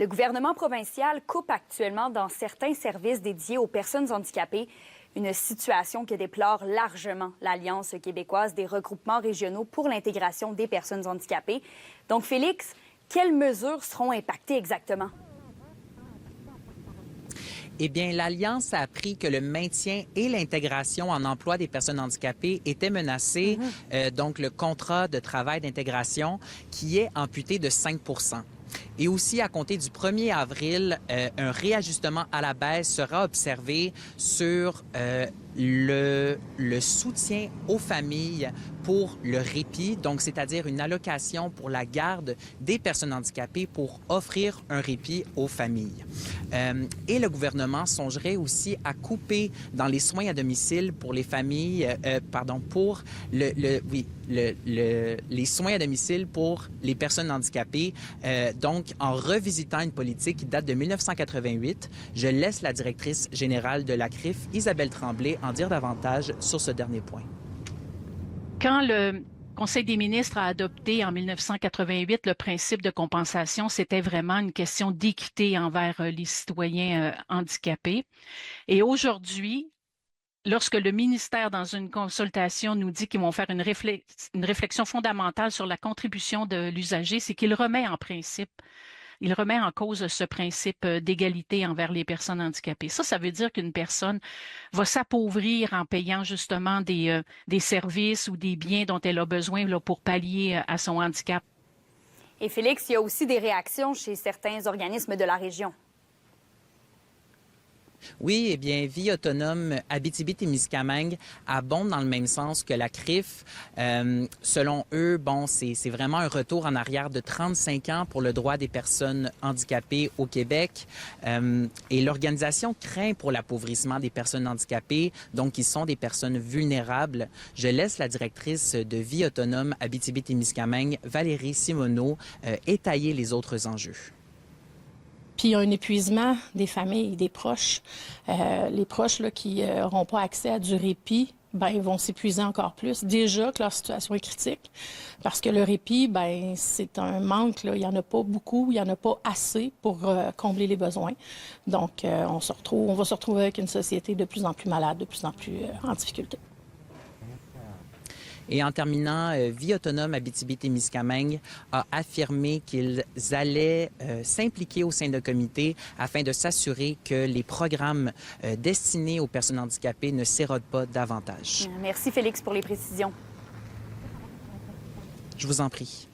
Le gouvernement provincial coupe actuellement dans certains services dédiés aux personnes handicapées, une situation que déplore largement l'Alliance québécoise des regroupements régionaux pour l'intégration des personnes handicapées. Donc, Félix, quelles mesures seront impactées exactement? Eh bien, l'Alliance a appris que le maintien et l'intégration en emploi des personnes handicapées étaient menacés. Donc, le contrat de travail d'intégration qui est amputé de 5 %. Et aussi, à compter du 1er avril, un réajustement à la baisse sera observé sur le soutien aux familles pour le répit, donc c'est-à-dire une allocation pour la garde des personnes handicapées pour offrir un répit aux familles. Et le gouvernement songerait aussi à couper dans les soins à domicile pour les familles, pour les soins à domicile pour les personnes handicapées, donc en revisitant une politique qui date de 1988. Je laisse la directrice générale de la CRIF, Isabelle Tremblay, en dire davantage sur ce dernier point. Quand le Conseil des ministres a adopté en 1988 le principe de compensation, c'était vraiment une question d'équité envers les citoyens handicapés. Et aujourd'hui, lorsque le ministère, dans une consultation, nous dit qu'ils vont faire une réflexion fondamentale sur la contribution de l'usager, c'est qu'il remet en cause ce principe d'égalité envers les personnes handicapées. Ça veut dire qu'une personne va s'appauvrir en payant justement des services ou des biens dont elle a besoin là, pour pallier à son handicap. Et Félix, il y a aussi des réactions chez certains organismes de la région. Oui, eh bien, Vie autonome Abitibi-Témiscamingue abonde dans le même sens que la CRIF. Selon eux, bon, c'est vraiment un retour en arrière de 35 ans pour le droit des personnes handicapées au Québec. Et l'organisation craint pour l'appauvrissement des personnes handicapées, donc qui sont des personnes vulnérables. Je laisse la directrice de Vie autonome Abitibi-Témiscamingue, Valérie Simoneau, étayer les autres enjeux. Puis il y a un épuisement des familles, des proches. Les proches là, qui n'auront pas accès à du répit, ben, ils vont s'épuiser encore plus. Déjà que leur situation est critique, parce que le répit, ben, c'est un manque. Là. Il n'y en a pas beaucoup, il n'y en a pas assez pour combler les besoins. Donc, on va se retrouver avec une société de plus en plus malade, de plus en plus en difficulté. Et en terminant, Vie autonome Abitibi-Témiscamingue a affirmé qu'ils allaient s'impliquer au sein d'un comité afin de s'assurer que les programmes destinés aux personnes handicapées ne s'érodent pas davantage. Merci Félix pour les précisions. Je vous en prie.